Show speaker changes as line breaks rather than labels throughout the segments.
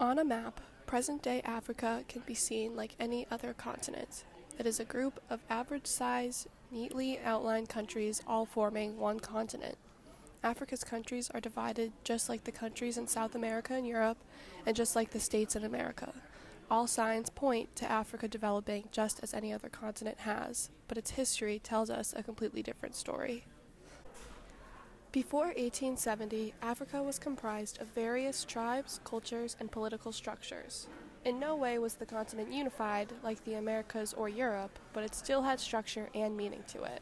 On a map, present-day Africa can be seen like any other continent. It is a group of average-size, neatly outlined countries all forming one continent. Africa's countries are divided just like the countries in South America and Europe, and just like the states in America. All signs point to Africa developing just as any other continent has, but its history tells us a completely different story. Before 1870, Africa was comprised of various tribes, cultures, and political structures. In no way was the continent unified like the Americas or Europe, but it still had structure and meaning to it.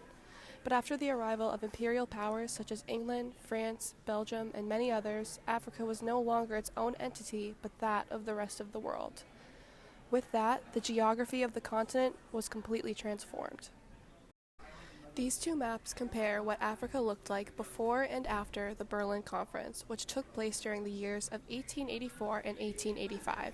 But after the arrival of imperial powers such as England, France, Belgium, and many others, Africa was no longer its own entity, but that of the rest of the world. With that, the geography of the continent was completely transformed. These two maps compare what Africa looked like before and after the Berlin Conference, which took place during the years of 1884 and 1885.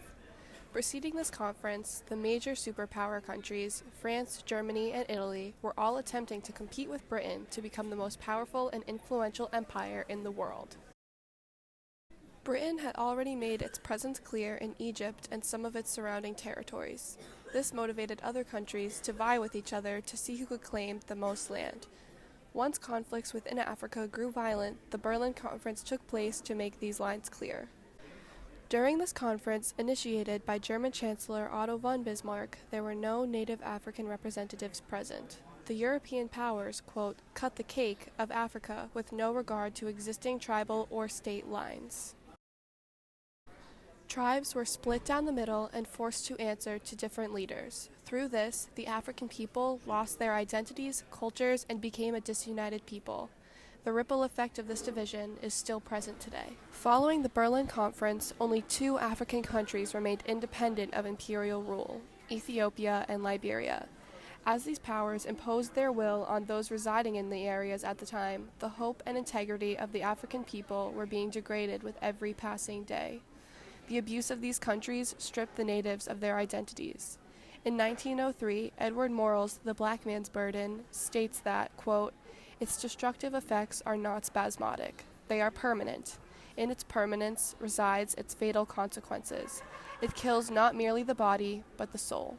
Preceding this conference, the major superpower countries, France, Germany, and Italy, were all attempting to compete with Britain to become the most powerful and influential empire in the world. Britain had already made its presence clear in Egypt and some of its surrounding territories. This motivated other countries to vie with each other to see who could claim the most land. Once conflicts within Africa grew violent, the Berlin Conference took place to make these lines clear. During this conference, initiated by German Chancellor Otto von Bismarck, there were no native African representatives present. The European powers, quote, cut the cake of Africa with no regard to existing tribal or state lines. Tribes were split down the middle and forced to answer to different leaders. Through this, the African people lost their identities, cultures, and became a disunited people. The ripple effect of this division is still present today. Following the Berlin Conference, only two African countries remained independent of imperial rule: Ethiopia and Liberia. As these powers imposed their will on those residing in the areas at the time, the hope and integrity of the African people were being degraded with every passing day. The abuse of these countries stripped the natives of their identities. In 1903, Edward Morrell's The Black Man's Burden states that, quote, its destructive effects are not spasmodic. They are permanent. In its permanence resides its fatal consequences. It kills not merely the body, but the soul.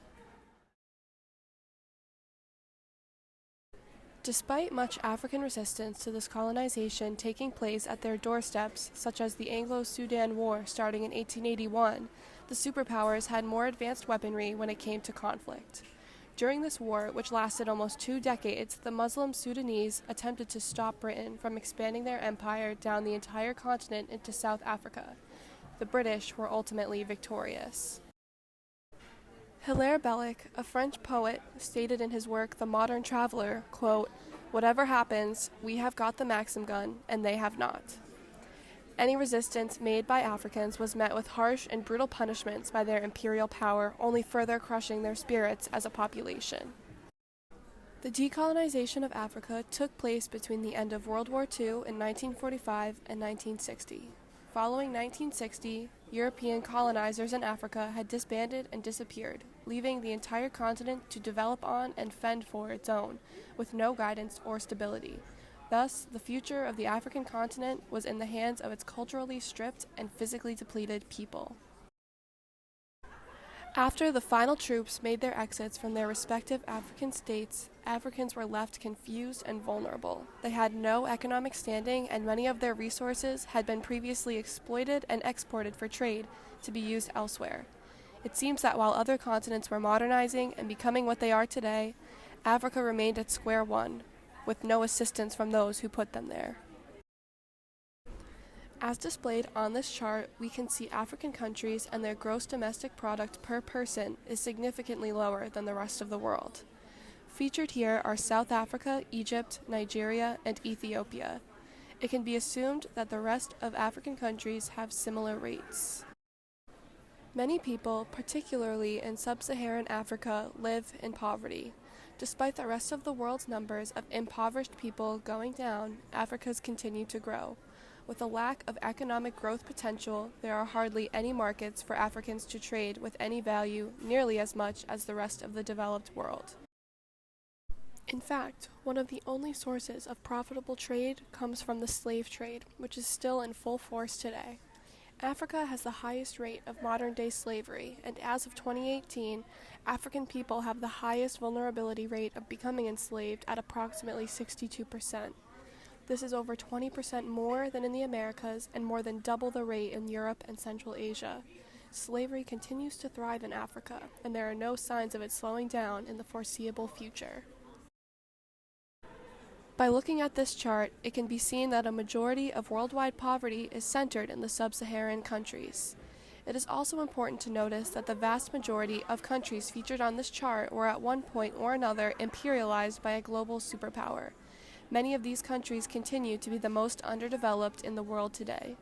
Despite much African resistance to this colonization taking place at their doorsteps, such as the Anglo-Sudan War starting in 1881, the superpowers had more advanced weaponry when it came to conflict. During this war, which lasted almost 2 decades, the Muslim Sudanese attempted to stop Britain from expanding their empire down the entire continent into South Africa. The British were ultimately victorious. Hilaire Belloc, a French poet, stated in his work The Modern Traveler, quote, whatever happens, we have got the Maxim gun, and they have not. Any resistance made by Africans was met with harsh and brutal punishments by their imperial power, only further crushing their spirits as a population. The decolonization of Africa took place between the end of World War II in 1945 and 1960. Following 1960, European colonizers in Africa had disbanded and disappeared, leaving the entire continent to develop on and fend for its own, with no guidance or stability. Thus, the future of the African continent was in the hands of its culturally stripped and physically depleted people. After the final troops made their exits from their respective African states, Africans were left confused and vulnerable. They had no economic standing, and many of their resources had been previously exploited and exported for trade to be used elsewhere. It seems that while other continents were modernizing and becoming what they are today, Africa remained at square one, with no assistance from those who put them there. As displayed on this chart, we can see African countries and their gross domestic product per person is significantly lower than the rest of the world. Featured here are South Africa, Egypt, Nigeria, and Ethiopia. It can be assumed that the rest of African countries have similar rates. Many people, particularly in sub-Saharan Africa, live in poverty. Despite the rest of the world's numbers of impoverished people going down, Africa's continue to grow. With a lack of economic growth potential, there are hardly any markets for Africans to trade with any value nearly as much as the rest of the developed world. In fact, one of the only sources of profitable trade comes from the slave trade, which is still in full force today. Africa has the highest rate of modern-day slavery, and as of 2018, African people have the highest vulnerability rate of becoming enslaved at approximately 62%. This is over 20% more than in the Americas and more than double the rate in Europe and Central Asia. Slavery continues to thrive in Africa, and there are no signs of it slowing down in the foreseeable future. By looking at this chart, it can be seen that a majority of worldwide poverty is centered in the sub-Saharan countries. It is also important to notice that the vast majority of countries featured on this chart were at one point or another imperialized by a global superpower. Many of these countries continue to be the most underdeveloped in the world today.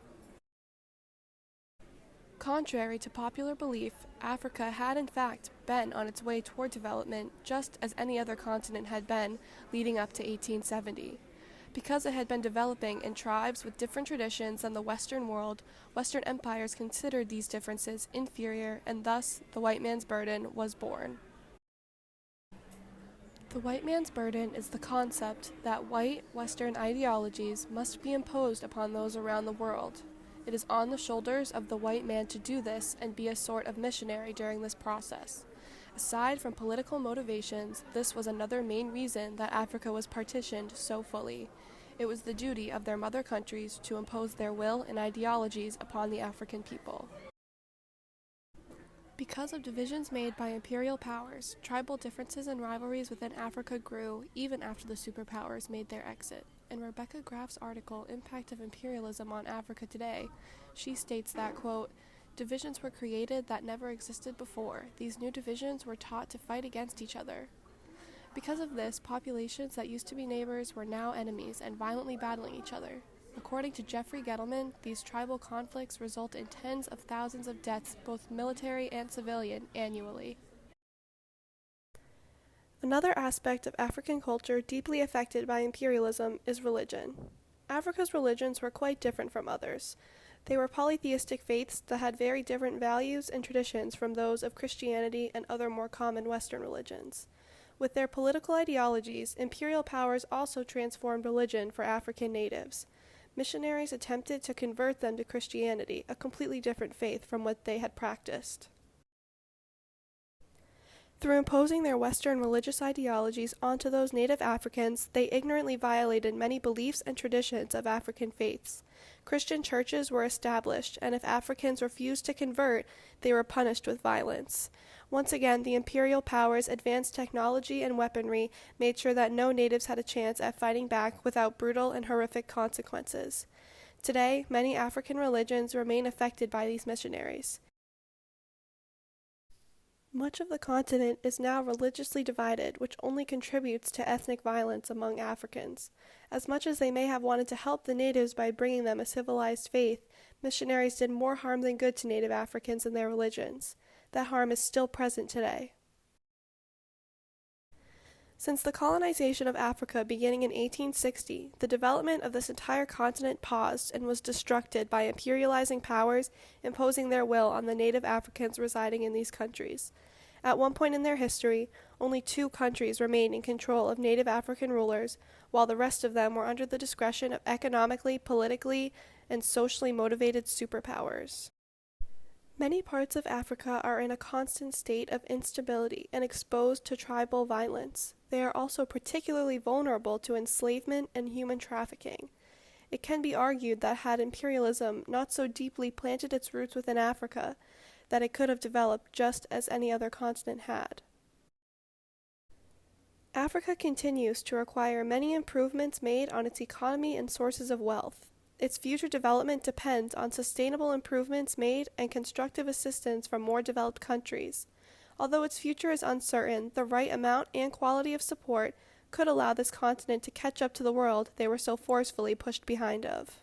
Contrary to popular belief, Africa had in fact been on its way toward development just as any other continent had been leading up to 1870. Because it had been developing in tribes with different traditions than the Western world, Western empires considered these differences inferior, and thus the white man's burden was born. The white man's burden is the concept that white Western ideologies must be imposed upon those around the world. It is on the shoulders of the white man to do this and be a sort of missionary during this process. Aside from political motivations, this was another main reason that Africa was partitioned so fully. It was the duty of their mother countries to impose their will and ideologies upon the African people. Because of divisions made by imperial powers, tribal differences and rivalries within Africa grew even after the superpowers made their exit. In Rebecca Graff's article, Impact of Imperialism on Africa Today, she states that, quote, "Divisions were created that never existed before. These new divisions were taught to fight against each other. Because of this, populations that used to be neighbors were now enemies and violently battling each other. According to Jeffrey Gettleman, these tribal conflicts result in tens of thousands of deaths, both military and civilian, annually." Another aspect of African culture deeply affected by imperialism is religion. Africa's religions were quite different from others. They were polytheistic faiths that had very different values and traditions from those of Christianity and other more common Western religions. With their political ideologies, imperial powers also transformed religion for African natives. Missionaries attempted to convert them to Christianity, a completely different faith from what they had practiced. Through imposing their Western religious ideologies onto those native Africans, they ignorantly violated many beliefs and traditions of African faiths. Christian churches were established, and if Africans refused to convert, they were punished with violence. Once again, the imperial powers' advanced technology and weaponry made sure that no natives had a chance at fighting back without brutal and horrific consequences. Today, many African religions remain affected by these missionaries. Much of the continent is now religiously divided, which only contributes to ethnic violence among Africans. As much as they may have wanted to help the natives by bringing them a civilized faith, missionaries did more harm than good to native Africans and their religions. That harm is still present today. Since the colonization of Africa beginning in 1860, the development of this entire continent paused and was destructed by imperializing powers imposing their will on the native Africans residing in these countries. At one point in their history, only 2 countries remained in control of native African rulers, while the rest of them were under the discretion of economically, politically, and socially motivated superpowers. Many parts of Africa are in a constant state of instability and exposed to tribal violence. They are also particularly vulnerable to enslavement and human trafficking. It can be argued that had imperialism not so deeply planted its roots within Africa, that it could have developed just as any other continent had. Africa continues to require many improvements made on its economy and sources of wealth. Its future development depends on sustainable improvements made and constructive assistance from more developed countries. Although its future is uncertain, the right amount and quality of support could allow this continent to catch up to the world they were so forcefully pushed behind of.